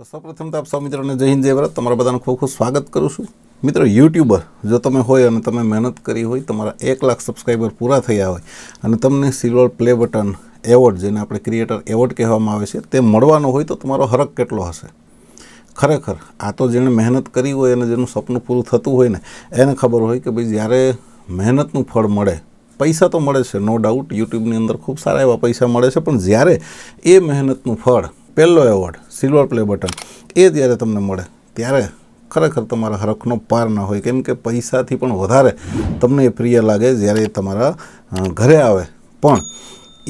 तो સૌપ્રથમ તો આપ સૌ મિત્રોને જય હિન્દ જય ભારત તમારા બધાનું ખૂબ ખૂબ સ્વાગત કરું છું। મિત્રો યુટ્યુબર જો તમે હોય અને તમે મહેનત કરી હોય, તમારા 1 લાખ સબસ્ક્રાઈબર પૂરા થયા હોય અને તમને સિલ્વર પ્લે બટન એવોર્ડ, જેને આપણે ક્રિએટર એવોર્ડ કહેવામાં આવે છે, તે મળવાનો હોય તો તમારો હરખ કેટલો હશે। ખરેખર આ તો જેણે મહેનત કરી હોય અને જેનું સપનું પૂરું થતું હોય ને એને ખબર હોય કે ભાઈ જ્યારે મહેનતનું ફળ મળે, પૈસા તો મળે છે નો ડાઉટ, યુટ્યુબની અંદર ખૂબ સારા એવા પૈસા મળે છે, પણ જ્યારે એ મહેનતનું ફળ પહેલો એવોર્ડ સિલ્વર પ્લે બટન એ જ્યારે તમને મળે ત્યારે ખરેખર તમારા હરખનો પાર ના હોય, કેમ કે પૈસાથી પણ વધારે તમને એ પ્રિય લાગે જ્યારે એ તમારા ઘરે આવે। પણ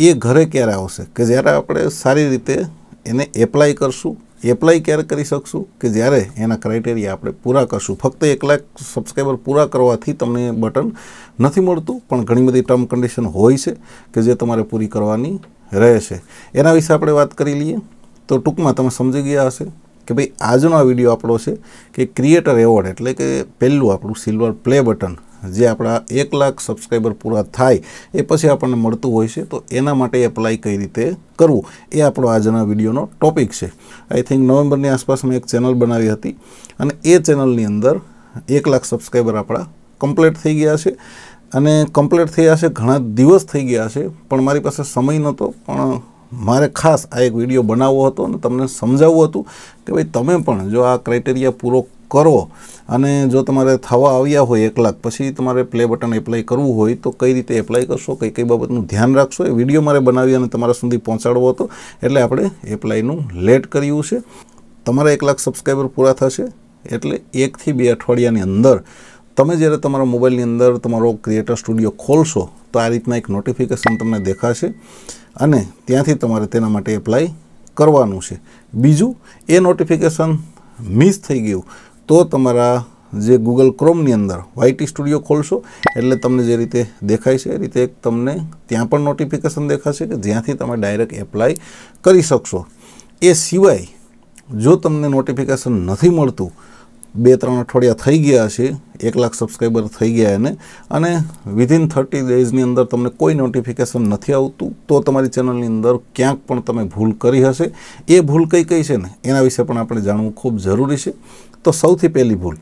એ ઘરે ક્યારે આવશે કે જ્યારે આપણે સારી રીતે એને એપ્લાય કરશું। એપ્લાય ક્યારે કરી શકશું કે જ્યારે એના ક્રાઇટેરિયા આપણે પૂરા કરશું। ફક્ત 1 લાખ સબસ્ક્રાઈબર પૂરા કરવાથી તમને બટન નથી મળતું, પણ ઘણી બધી ટર્મ કન્ડિશન હોય છે કે જે તમારે પૂરી કરવાની રહે છે। એના વિશે આપણે વાત કરી લઈએ તો ટૂંકમાં તમે સમજી ગયા હશે કે ભાઈ આજનો આ વિડીયો આપણો છે કે ક્રિએટર એવોર્ડ એટલે કે પહેલું આપણું સિલ્વર પ્લે બટન જે આપણા 1 લાખ સબસ્ક્રાઈબર પૂરા થાય એ પછી આપણને મળતું હોય છે, તો એના માટે એપ્લાય કઈ રીતે કરવું એ આપણો આજના વિડીયોનો ટોપિક છે। આઈ થિંક નવેમ્બરની આસપાસ મેં એક ચેનલ બનાવી હતી અને એ ચેનલની અંદર 1 લાખ સબસ્ક્રાઈબર આપણા કમ્પ્લીટ થઈ ગયા છે અને કમ્પ્લીટ થયા છે, ઘણા દિવસ થઈ ગયા છે, પણ મારી પાસે સમય નહોતો। પણ મારે ખાસ આ એક વિડીયો બનાવવો હતો અને તમને સમજાવવું હતું કે ભાઈ તમે પણ જો આ ક્રાઇટેરિયા પૂરો કરો અને જો તમારે થવા આવ્યા હોય 1 લાખ પછી તમારે પ્લે બટન એપ્લાય કરવું હોય તો કઈ રીતે એપ્લાય કરશો, કઈ કઈ બાબતનું ધ્યાન રાખશો, એ વિડીયો મારે બનાવી અને તમારા સુધી પહોંચાડવો હતો, એટલે આપણે એપ્લાયનું લેટ કર્યું છે। તમારા 1 લાખ સબસ્ક્રાઈબર પૂરા થશે એટલે 1 થી 2 અઠવાડિયાની અંદર તમે જ્યારે તમારા મોબાઈલની અંદર તમારો ક્રિએટર સ્ટુડિયો ખોલશો તો આ રીતના એક નોટિફિકેશન તમને દેખાશે અને ત્યાંથી તમારે તેના માટે એપ્લાય કરવાનું છે। બીજું, એ નોટિફિકેશન મિસ થઈ ગયું તો તમારા જે ગૂગલ ક્રોમની અંદર YT સ્ટુડિયો ખોલશો એટલે તમને જે રીતે દેખાય છે એ રીતે એક તમને ત્યાં પણ નોટિફિકેશન દેખાશે કે જ્યાંથી તમે ડાયરેક્ટ એપ્લાય કરી શકશો। એ સિવાય જો તમને નોટિફિકેશન નથી મળતું, 2-3 અઠવાડિયા થઈ ગયા છે 1 લાખ સબસ્ક્રાઈબર થઈ ગયા એને, અને વિધિન 30 ડેઝની અંદર તમને કોઈ નોટિફિકેશન નથી આવતું, તો તમારી ચેનલની અંદર ક્યાંક પણ તમે ભૂલ કરી હશે। એ ભૂલ કઈ કઈ છે ને એના વિશે પણ આપણે જાણવું ખૂબ જરૂરી છે। તો સૌથી પહેલી ભૂલ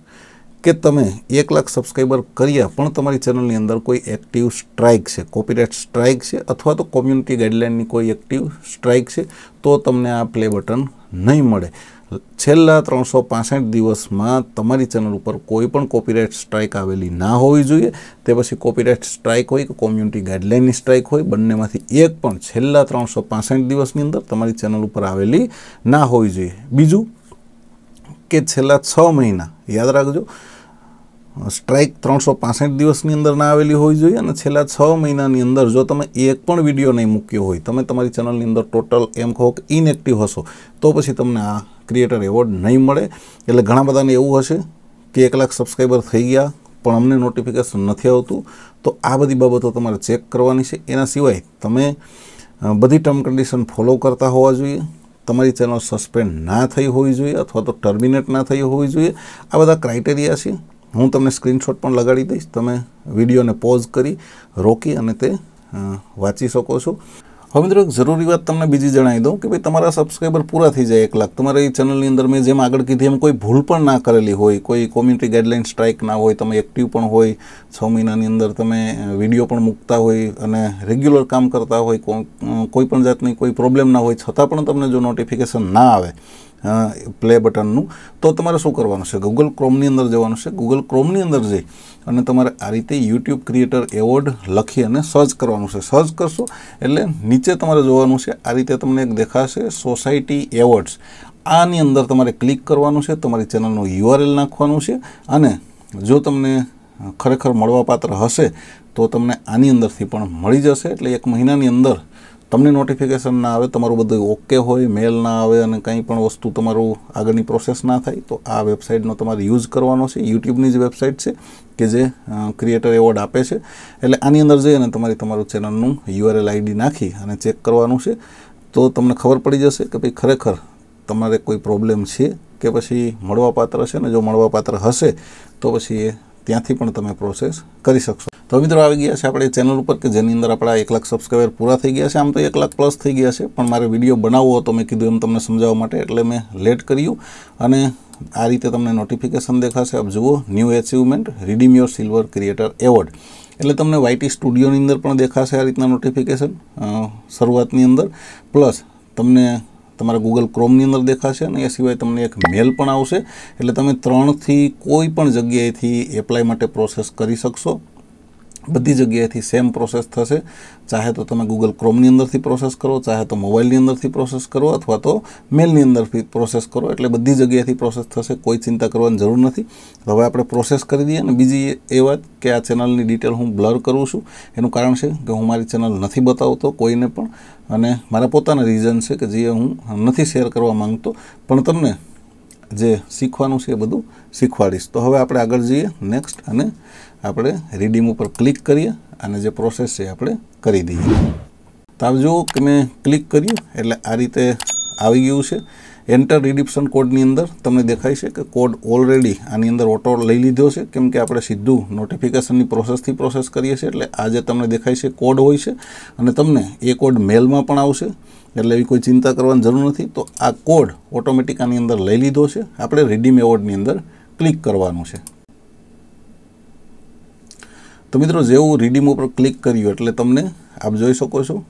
કે તમે 1 લાખ સબસ્ક્રાઈબર કર્યા પણ તમારી ચેનલની અંદર કોઈ એક્ટિવ સ્ટ્રાઇક છે, કોપીરાઇટ સ્ટ્રાઇક છે, અથવા તો કોમ્યુનિટી ગાઈડલાઇનની કોઈ એક્ટિવ સ્ટ્રાઇક છે, તો તમને આ પ્લે બટન નહીં મળે। છેલ્લા 365 દિવસમાં તમારી ચેનલ ઉપર કોઈ પણ કોપીરાઇટ સ્ટ્રાઇક આવેલી ના હોવી જોઈએ। તે પછી કોપીરાઇટ સ્ટ્રાઇક હોય કે કોમ્યુનિટી ગાઈડલાઇનની સ્ટ્રાઇક હોય, બંનેમાંથી એક પણ છેલ્લા 365 દિવસની અંદર તમારી ચેનલ ઉપર આવેલી ના હોવી જોઈએ। બીજું કે છેલ્લા 6 મહિના, યાદ રાખજો, સ્ટ્રાઇક 365 દિવસની અંદર ના આવેલી હોવી જોઈએ અને છેલ્લા 6 મહિનાની અંદર જો તમે એક પણ વિડીયો નહીં મૂક્યો હોય, તમે તમારી ચેનલની અંદર ટોટલ એમ કહો કે ઇનએક્ટિવ હશો, તો પછી તમને આ ક્રિએટર એવોર્ડ નહીં મળે। એટલે ઘણા બધાને એવું હશે કે 1 લાખ સબસ્ક્રાઈબર થઈ ગયા પણ અમને નોટિફિકેશન નથી આવતું, તો આ બધી બાબતો તમારે ચેક કરવાની છે। એના સિવાય તમે બધી ટર્મ કન્ડિશન ફોલો કરતા હોવા જોઈએ, તમારી ચેનલ સસ્પેન્ડ ના થઈ હોવી જોઈએ અથવા તો ટર્મિનેટ ના થઈ હોવી જોઈએ। આ બધા ક્રાઇટેરિયા છે, હું તમને સ્ક્રીનશોટ પણ લગાડી દઈશ, તમે વિડીયોને પોઝ કરી રોકી અને તે વાંચી શકો છો। હવે મિત્રો એક જરૂરી વાત તમને બીજી જણાવી દઉં કે ભાઈ તમારા સબસ્ક્રાઈબર પૂરા થઈ જાય 1 લાખ, તમારી ચેનલની અંદર મેં જેમ આગળ કીધી એમ કોઈ ભૂલ પણ ના કરેલી હોય, કોઈ કોમ્યુનિટી ગાઈડલાઇન સ્ટ્રાઇક ના હોય, તમે એક્ટિવ પણ હોય, 6 મહિનાની અંદર તમે વિડીયો પણ મૂકતા હોય અને રેગ્યુલર કામ કરતા હોય, કોઈ પણ જાતની કોઈ પ્રોબ્લેમ ના હોય, છતાં પણ તમને જો નોટિફિકેશન ના આવે પ્લે બટનનું, તો તમારે શું કરવાનું છે? ગૂગલ ક્રોમની અંદર જવાનું છે। ગૂગલ ક્રોમની અંદર જઈ અને તમારે આ રીતે યુટ્યુબ ક્રિએટર એવોર્ડ લખી અને સર્ચ કરવાનું છે। સર્ચ કરશો એટલે નીચે તમારે જોવાનું છે, આ રીતે તમને એક દેખાશે સોસાયટી એવોર્ડ્સ, આની અંદર તમારે ક્લિક કરવાનું છે, તમારી ચેનલનું URL નાખવાનું છે અને જો તમને ખરેખર મળવાપાત્ર હશે તો તમને આની અંદરથી પણ મળી જશે। એટલે 1 મહિનાની અંદર તમને નોટિફિકેશન ના આવે, તમારું બધું ઓકે હોય, મેલ ના આવે અને કંઈ પણ વસ્તુ તમારું આગળની પ્રોસેસ ના થાય, તો આ વેબસાઇટનો તમારે યુઝ કરવાનો છે। યુટ્યુબની જ વેબસાઇટ છે કે જે ક્રિએટર એવોર્ડ આપે છે। એટલે આની અંદર જઈ અને તમારું ચેનલનું URL ID નાખી અને ચેક કરવાનું છે, તો તમને ખબર પડી જશે કે ભાઈ ખરેખર તમારે કોઈ પ્રોબ્લેમ છે કે પછી મળવાપાત્ર છે, ને જો મળવાપાત્ર હશે તો પછી એ ત્યાંથી પણ તમે પ્રોસેસ કરી શકશો। તો મિત્રો આવી ગયા છે આપણે ચેનલ ઉપર કે જેની અંદર આપણા 1 લાખ સબસ્ક્રાઈબર પૂરા થઈ ગયા છે. આમ તો 1 લાખ પ્લસ થઈ ગયા છે, પણ મારે વિડીયો બનાવવો હતો, મેં કીધું એમ તમને સમજાવવા માટે, એટલે મેં લેટ કર્યું. અને આ રીતે તમને નોટિફિકેશન દેખાશે. આપ જુઓ, new achievement, redeem your silver creator award, એટલે તમને YT સ્ટુડિયોની અંદર પણ દેખાશે આ રીતના નોટિફિકેશન શરૂઆતની અંદર. પ્લસ તમને તમારા ગૂગલ ક્રોમની અંદર દેખાશે, અને એ સિવાય તમને એક મેલ પણ આવશે. એટલે તમે 3થી કોઈ પણ જગ્યાએથી એપ્લાય માટે પ્રોસેસ કરી શકશો. બધી જગ્યાએથી સેમ પ્રોસેસ થશે. ચાહે તો તમે ગૂગલ ક્રોમની અંદરથી પ્રોસેસ કરો, ચાહે તો મોબાઈલની અંદરથી પ્રોસેસ કરો, અથવા તો મેલની અંદરથી પ્રોસેસ કરો. એટલે બધી જગ્યાએથી પ્રોસેસ થશે, કોઈ ચિંતા કરવાની જરૂર નથી. હવે આપણે પ્રોસેસ કરી દઈએ. અને બીજી એ વાત કે આ ચેનલની ડિટેલ હું બ્લર કરું છું. એનું કારણ છે કે હું મારી ચેનલ નથી બતાવતો કોઈને પણ, અને મારા પોતાના રીઝન છે કે જે હું નથી શેર કરવા માંગતો, પણ તમને જે શીખવાનું છે એ બધું શીખવાડીશ. તો હવે આપણે આગળ જઈએ નેક્સ્ટ, અને આપણે રીડીમ ઉપર ક્લિક કરીએ અને જે પ્રોસેસ છે આપણે કરી દઈએ. તો આપ જુઓ કે મેં ક્લિક કર્યું એટલે આ રીતે આવી ગયું છે. એન્ટર રિડિપ્શન કોડની અંદર તમને દેખાય છે કે કોડ ઓલરેડી આની અંદર ઓટો લઈ લીધો છે, કેમ કે આપણે સીધું નોટિફિકેશનની પ્રોસેસથી પ્રોસેસ કરીએ છીએ. એટલે આ જે તમને દેખાય છે કોડ હોય છે, અને તમને એ કોડ મેલમાં પણ આવશે, એટલે એવી કોઈ ચિંતા કરવાની જરૂર નથી. તો આ કોડ ઓટોમેટિક આની અંદર લઈ લીધો છે. આપણે રીડીમ એવોર્ડની અંદર ક્લિક કરવાનું છે. તો મિત્રો જેવું રીડીમ ઉપર ક્લિક કર્યું એટલે તમને આપ જોઈ શકો છો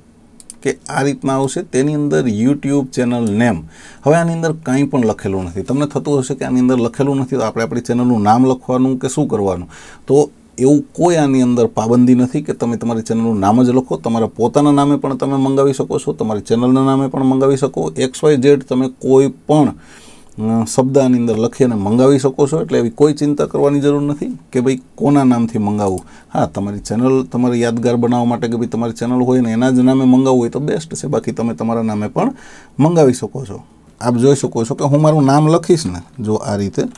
કે આ રીતના આવશે. તેની અંદર યુટ્યુબ ચેનલ નેમ. હવે આની અંદર કાંઈ પણ લખેલું નથી. તમને થતું હશે કે આની અંદર લખેલું નથી, તો આપણે આપણી ચેનલનું નામ લખવાનું કે શું કરવાનું. તો એવું કોઈ આની અંદર પાબંદી નથી કે તમે તમારી ચેનલનું નામ જ લખો. તમારા પોતાના નામે પણ તમે મંગાવી શકો છો, તમારી ચેનલના નામે પણ મંગાવી શકો. XYZ તમે કોઈ પણ શબ્દ આની અંદર લખી અને મંગાવી શકો છો. એટલે એવી કોઈ ચિંતા કરવાની જરૂર નથી કે ભાઈ કોના નામથી મંગાવવું. હા, તમારી ચેનલ તમારે યાદગાર બનાવવા માટે કે ભાઈ તમારી ચેનલ હોય ને એના જ નામે મંગાવવું હોય તો બેસ્ટ છે. બાકી તમે તમારા નામે પણ મંગાવી શકો છો. આપ જોઈ શકો છો કે હું મારું નામ લખીશ ને, જો આ રીતે,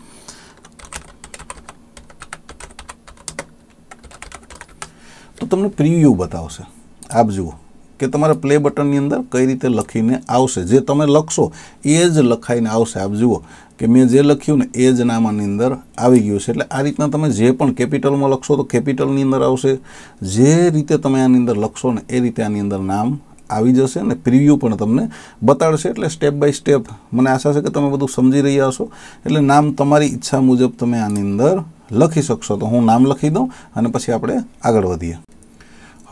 તો તમને પ્રિવ્યૂ બતાવશે. આપ જુઓ કે તમારા પ્લે બટનની અંદર કઈ રીતે લખીને આવશે. જે તમે લખશો એ જ લખાઈને આવશે. આપ જુઓ કે મેં જે લખ્યું ને એ જ નામ આની અંદર આવી ગયું છે. એટલે આ રીતના તમે જે પણ કેપિટલમાં લખશો તો કેપિટલની અંદર આવશે. જે રીતે તમે આની અંદર લખશો ને એ રીતે આની અંદર નામ આવી જશે, અને પ્રિવ્યૂ પણ તમને બતાડશે. એટલે સ્ટેપ બાય સ્ટેપ મને આશા છે કે તમે બધું સમજી રહ્યા હશો. એટલે નામ તમારી ઈચ્છા મુજબ તમે આની અંદર લખી શકશો. તો હું નામ લખી દઉં અને પછી આપણે આગળ વધીએ.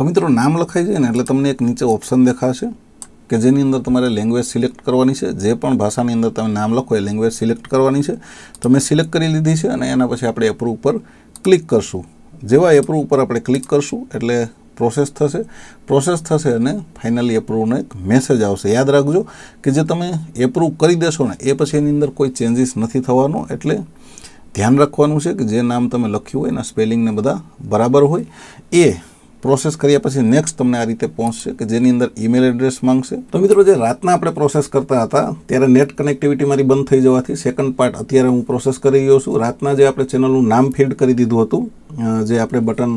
હવે મિત્રો નામ લખાઈ જાય ને એટલે તમને એક નીચે ઓપ્શન દેખાશે કે જેની અંદર તમારે લેંગ્વેજ સિલેક્ટ કરવાની છે. જે પણ ભાષાની અંદર તમે નામ લખો એ લેંગ્વેજ સિલેક્ટ કરવાની છે. તો મેં સિલેક્ટ કરી લીધી છે, અને એના પછી આપણે એપ્રૂવ પર ક્લિક કરશું. જેવા એપ્રૂવ પર આપણે ક્લિક કરશું એટલે પ્રોસેસ થશે અને ફાઇનલી એપ્રૂવનો એક મેસેજ આવશે. યાદ રાખજો કે જે તમે એપ્રૂવ કરી દેશો ને એ પછી એની અંદર કોઈ ચેન્જીસ નથી થવાનો. એટલે ધ્યાન રાખવાનું છે કે જે નામ તમે લખ્યું હોય એના સ્પેલિંગને બધા બરાબર હોય. એ પ્રોસેસ કર્યા પછી નેક્સ્ટ તમને આ રીતે પહોંચશે કે જેની અંદર ઈમેલ એડ્રેસ માંગશે. તો મિત્રો જે રાતના આપણે પ્રોસેસ કરતા હતા ત્યારે નેટ કનેક્ટિવિટી મારી બંધ થઈ જવાથી સેકન્ડ પાર્ટ અત્યારે હું પ્રોસેસ કરી રહ્યો છું. રાતના જે આપણે ચેનલનું નામ ફીડ કરી દીધું હતું, જે આપણે બટન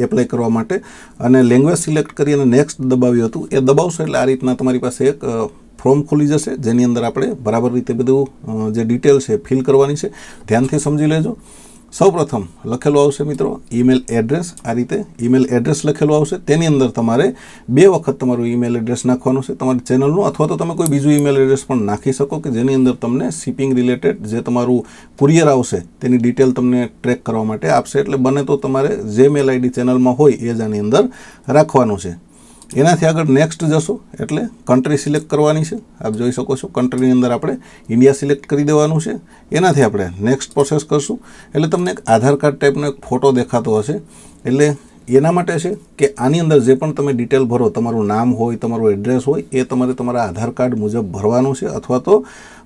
એપ્લાય કરવા માટે, અને લેંગ્વેજ સિલેક્ટ કરી અને નેક્સ્ટ દબાવ્યું હતું, એ દબાવશો એટલે આ રીતના તમારી પાસે એક ફોર્મ ખુલી જશે જેની અંદર આપણે બરાબર રીતે બધું જે ડિટેલ છે ફિલ કરવાની છે. ધ્યાનથી સમજી લેજો. સૌપ્રથમ લખેલું આવશે મિત્રો ઈમેલ એડ્રેસ. આ રીતે ઈમેલ એડ્રેસ લખેલું આવશે. તેની અંદર તમારે 2 વખત તમારું ઈમેલ એડ્રેસ નાખવાનું છે તમારી ચેનલનું, અથવા તો તમે કોઈ બીજું ઈમેલ એડ્રેસ પણ નાખી શકો કે જેની અંદર તમને શિપિંગ રિલેટેડ જે તમારું કુરિયર આવશે તેની ડિટેલ તમને ટ્રેક કરવા માટે આપશે. એટલે બને તો તમારે જે મેલ આઈડી ચેનલમાં હોય એ જ આની અંદર રાખવાનું છે. એનાથી આગળ નેક્સ્ટ જશો એટલે કન્ટ્રી સિલેક્ટ કરવાની છે. આપ જોઈ શકો છો કન્ટ્રીની અંદર આપણે ઇન્ડિયા સિલેક્ટ કરી દેવાનું છે. એનાથી આપણે નેક્સ્ટ પ્રોસેસ કરશું એટલે તમને એક આધાર કાર્ડ ટાઈપનો એક ફોટો દેખાતો હશે. એટલે એના માટે છે કે આની અંદર જે પણ તમે ડિટેલ ભરો, તમારું નામ હોય, તમારું એડ્રેસ હોય, એ તમારે તમારા આધાર કાર્ડ મુજબ ભરવાનું છે, અથવા તો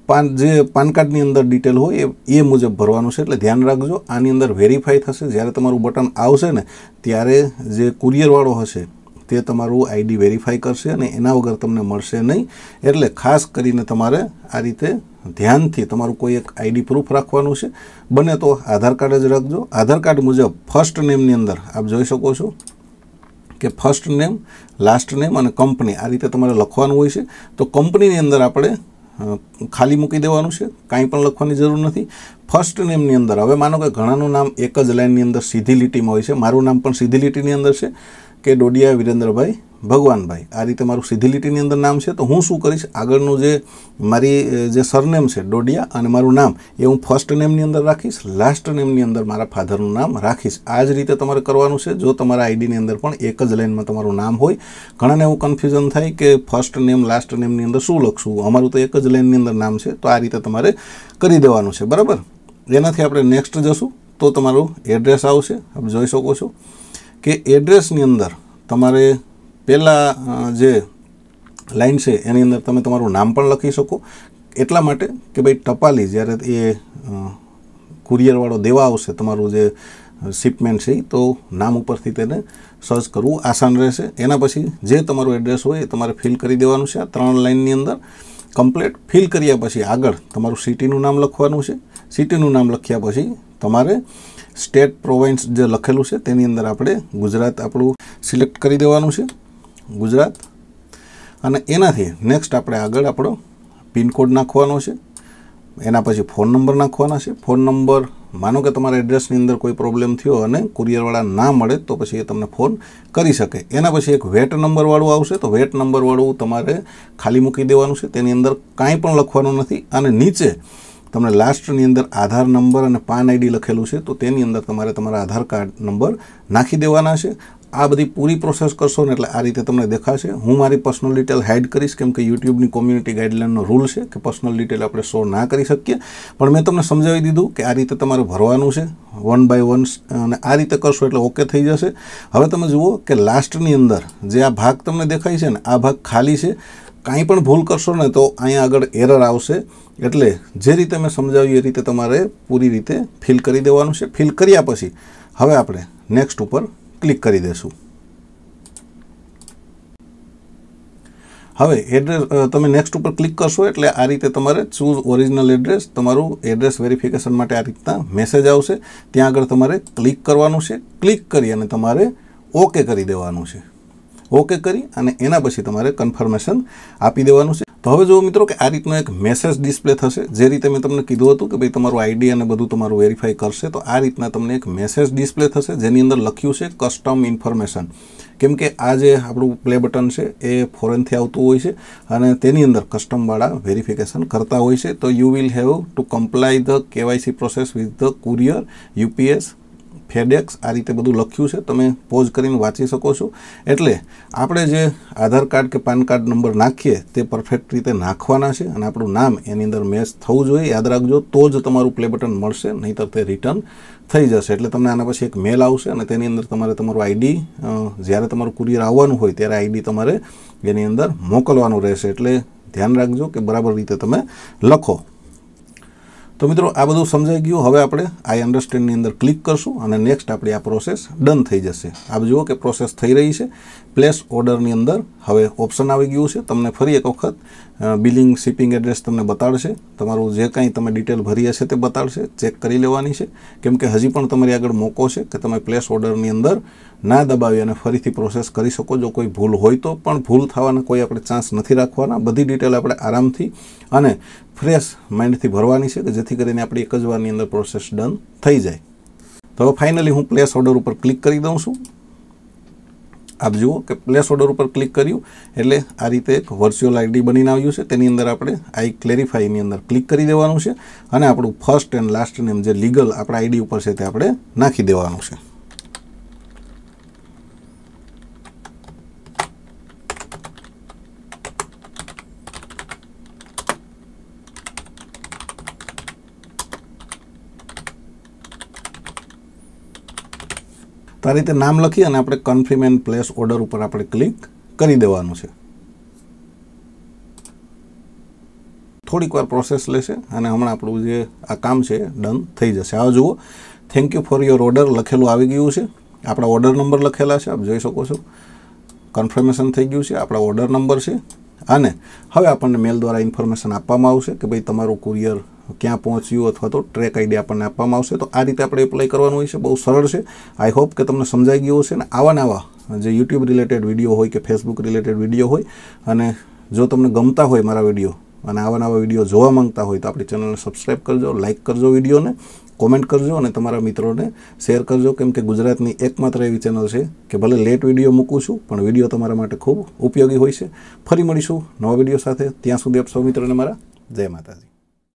પાન કાર્ડની અંદર ડિટેલ હોય એ મુજબ ભરવાનું છે. એટલે ધ્યાન રાખજો. આની અંદર વેરીફાઈ થશે. જ્યારે તમારું બટન આવશે ને ત્યારે જે કુરિયરવાળો હશે તે તમારું આઈડી વેરીફાઈ કરશે, અને એના વગર તમને મળશે નહીં. એટલે ખાસ કરીને તમારે આ રીતે ધ્યાનથી તમારું કોઈ એક આઈડી પ્રૂફ રાખવાનું છે. બને તો આધાર કાર્ડ જ રાખજો. આધાર કાર્ડ મુજબ ફર્સ્ટ નેમની અંદર આપ જોઈ શકો છો કે ફર્સ્ટ નેમ, લાસ્ટ નેમ અને કંપની આ રીતે તમારે લખવાનું હોય છે. તો કંપનીની અંદર આપણે ખાલી મૂકી દેવાનું છે, કાંઈ પણ લખવાની જરૂર નથી। ફર્સ્ટ નેમની અંદર હવે માનો કે ઘણાનું નામ એક જ લાઇનની અંદર સીધી લીટીમાં હોય છે, મારું નામ પણ સીધી લીટીની અંદર છે કે ડોડિયા વિરેન્દ્રભાઈ ભગવાનભાઈ, આ રીતે મારું સીધી લીટીની અંદર નામ છે। તો હું શું કરીશ, આગળનું જે મારી જે સરનેમ છે ડોડિયા અને મારું નામ એ હું ફર્સ્ટ નેમની અંદર રાખીશ, લાસ્ટ નેમની અંદર મારા ફાધરનું નામ રાખીશ। આ જ રીતે તમારે કરવાનું છે જો તમારા આઈડીની અંદર પણ એક જ લાઇનમાં તમારું નામ હોય। ઘણાને એવું કન્ફ્યુઝન થાય કે ફર્સ્ટ નેમ લાસ્ટ નેમની અંદર શું લખશું, અમારું તો એક જ લાઇનની અંદર નામ છે, તો આ રીતે તમારે કરી દેવાનું છે, બરાબર। એનાથી આપણે નેક્સ્ટ જશું તો તમારું એડ્રેસ આવશે। આપ જોઈ શકો છો કે એડ્રેસની અંદર તમારે પહેલાં જે લાઇન છે એની અંદર તમે તમારું નામ પણ લખી શકો, એટલા માટે કે ભાઈ ટપાલી જ્યારે એ કુરિયરવાળો દેવા આવશે તમારું જે શિપમેન્ટ છે તો નામ ઉપરથી તેને સર્ચ કરવું આસાન રહેશે। એના પછી જે તમારું એડ્રેસ હોય એ તમારે ફિલ કરી દેવાનું છે। આ 3 લાઇનની અંદર કમ્પ્લીટ ફિલ કર્યા પછી આગળ તમારું સિટીનું નામ લખવાનું છે। સિટીનું નામ લખ્યા પછી તમારે સ્ટેટ પ્રોવિન્સ જે લખેલું છે તેની અંદર આપણે ગુજરાત આપણું સિલેક્ટ કરી દેવાનું છે, ગુજરાત। અને એનાથી નેક્સ્ટ આપણે આગળ આપણો પિનકોડ નાખવાનો છે, એના પછી ફોન નંબર નાખવાના છે। ફોન નંબર માનો કે તમારા એડ્રેસની અંદર કોઈ પ્રોબ્લેમ થયો અને કુરિયરવાળા ના મળે તો પછી એ તમને ફોન કરી શકે। એના પછી એક વેટ નંબરવાળું આવશે, તો વેટ નંબરવાળું તમારે ખાલી મૂકી દેવાનું છે, તેની અંદર કાંઈ પણ લખવાનું નથી। અને નીચે તમને લાસ્ટની અંદર આધાર નંબર અને પાન આઈડી લખેલું છે, તો તેની અંદર તમારે તમારા આધાર કાર્ડ નંબર નાખી દેવાના છે। આ બધી પૂરી પ્રોસેસ કરશો ને એટલે આ રીતે તમને દેખાશે। હું મારી પર્સનલ ડિટેલ હાઇડ કરીશ કેમ કે યુટ્યુબની કોમ્યુનિટી ગાઈડલાઇનનો રૂલ છે કે પર્સનલ ડિટેલ આપણે શો ના કરી શકીએ, પણ મેં તમને સમજાવી દીધું કે આ રીતે તમારે ભરવાનું છે 1 બાય 1 અને આ રીતે કરશો એટલે ઓકે થઈ જશે। હવે તમે જુઓ કે લાસ્ટની અંદર જે આ ભાગ તમને દેખાય છે ને આ ભાગ ખાલી છે, કાંઈ પણ ભૂલ કરશો ને તો અહીંયા આગળ એરર આવશે। એટલે જે રીતે મેં સમજાવ્યું એ રીતે તમારે પૂરી રીતે ફિલ કરી દેવાનું છે। ફિલ કર્યા પછી હવે આપણે નેક્સ્ટ ઉપર ક્લિક કરી દેશું। હવે એડ્રેસ તમે નેક્સ્ટ ઉપર ક્લિક કરશો એટલે આ રીતે તમારે ચૂઝ ઓરિજિનલ એડ્રેસ, તમારું એડ્રેસ વેરિફિકેશન માટે આ રીતના મેસેજ આવશે, ત્યાં આગળ તમારે ક્લિક કરવાનું છે। ક્લિક કરી અને તમારે ઓકે કરી દેવાનું છે। ઓકે કરી અને એના પછી તમારે કન્ફર્મેશન આપી દેવાનું છે। તો હવે જુઓ મિત્રો કે આ રીતનો એક મેસેજ ડિસ્પ્લે થશે, જે રીતે મેં તમને કીધું હતું કે ભાઈ તમારું આઈડી અને બધું તમારું વેરીફાઈ કરશે, તો આ રીતના તમને એક મેસેજ ડિસ્પ્લે થશે જેની અંદર લખ્યું છે કસ્ટમ ઇન્ફોર્મેશન। કેમ કે આ જે આપણું પ્લે બટન છે એ ફોરેનથી આવતું હોય છે અને તેની અંદર કસ્ટમવાળા વેરિફિકેશન કરતા હોય છે। તો you will have to comply the KYC process with the courier, UPS, FedEx, આ રીતે બધું લખ્યું છે, તમે પોઝ કરીને વાંચી શકો છો। એટલે આપણે જે આધાર કાર્ડ કે પાન કાર્ડ નંબર નાખીએ તે પરફેક્ટ રીતે નાખવાના છે અને આપણું નામ એની અંદર મેચ થવું જોઈએ, યાદ રાખજો, તો જ તમારું પ્લે બટન મળશે, નહીંતર તે રિટર્ન થઈ જશે। એટલે તમને આના પછી એક મેલ આવશે અને તેની અંદર તમારે તમારું આઈડી જ્યારે તમારું કુરિયર આવવાનું હોય ત્યારે આઈડી તમારે એની અંદર મોકલવાનું રહેશે। એટલે ધ્યાન રાખજો કે બરાબર રીતે તમે લખો। તો મિત્રો આ બધું સમજાઈ ગયું। હવે આપણે આઈ અન્ડરસ્ટેન્ડની અંદર ક્લિક કરશું અને નેક્સ્ટ આપણી આ પ્રોસેસ ડન થઈ જશે। આપ જુઓ કે પ્રોસેસ થઈ રહી છે। પ્લેસ ઓર્ડરની અંદર હવે ઓપ્શન આવી ગયું છે, તમને ફરી એક વખત બિલિંગ શિપિંગ એડ્રેસ તમને બતાડશે, તમારું જે કાંઈ તમે ડિટેલ ભરી હશે તે બતાડશે, ચેક કરી લેવાની છે કેમ કે હજી પણ તમારી આગળ મોકો છે કે તમે પ્લેસ ઓર્ડરની અંદર ના દબાવી અને ફરીથી પ્રોસેસ કરી શકો। જો કોઈ ભૂલ હોય તો પણ ભૂલ થવાના કોઈ આપણે ચાન્સ નથી રાખવાના, બધી ડિટેલ આપણે આરામથી અને ફ્રેશ માઇન્ડથી ભરવાની છે કે જેથી કરીને આપણી એક જ વારની અંદર પ્રોસેસ ડન થઈ જાય। તો હવે ફાઇનલી હું પ્લેસ ઓર્ડર ઉપર ક્લિક કરી દઉં છું। આપ જુઓ કે પ્લેસ ઓર્ડર ઉપર ક્લિક કર્યું એટલે આ રીતે એક વર્ચ્યુઅલ આઈડી બનીને આવ્યું છે, તેની અંદર આપણે આઈ ક્લેરિફાઈની અંદર ક્લિક કરી દેવાનું છે અને આપણું ફર્સ્ટ એન્ડ લાસ્ટ નેમ જે લીગલ આપણા આઈડી ઉપર છે તે આપણે નાખી દેવાનું છે। તો આ રીતે નામ લખી અને આપણે કન્ફર્મ એન્ડ પ્લેસ ઓર્ડર ઉપર આપણે ક્લિક કરી દેવાનું છે। થોડીક વાર પ્રોસેસ લેશે અને હમણાં આપણું જે આ કામ છે ડન થઈ જશે। આ જુઓ thank you for your order લખેલું આવી ગયું છે, આપણા ઓર્ડર નંબર લખેલા છે, આપ જોઈ શકો છો, કન્ફર્મેશન થઈ ગયું છે, આપણા ઓર્ડર નંબર છે અને હવે આપણને મેલ દ્વારા ઇન્ફોર્મેશન આપવામાં આવશે કે ભાઈ તમારું કુરિયર ક્યાં પહોંચ્યું અથવા તો ટ્રેક આઈડી આપણને આપવામાં આવશે। તો આ રીતે આપણે એપ્લાય કરવાનું હોય છે, બહુ સરળ છે। આઈ હોપ કે તમને સમજાઈ ગયું હશે ને આવા નવા જે યુટ્યુબ રિલેટેડ વિડીયો હોય કે ફેસબુક રિલેટેડ વિડીયો હોય અને જો તમને ગમતા હોય મારા વિડીયો અને આવા નવા વિડીયો જોવા માંગતા હોય તો આપણી ચેનલને સબસ્ક્રાઈબ કરજો, લાઇક કરજો વિડીયોને, કોમેન્ટ કરજો અને તમારા મિત્રોને શેર કરજો, કેમ કે ગુજરાતની એકમાત્ર એવી ચેનલ છે કે ભલે લેટ વિડીયો મૂકું છું પણ વિડીયો તમારા માટે ખૂબ ઉપયોગી હોય છે. ફરી મળીશું નવા વિડીયો સાથે. ત્યાં સુધી આપ સૌ મિત્રોને મારા જય માતાજી.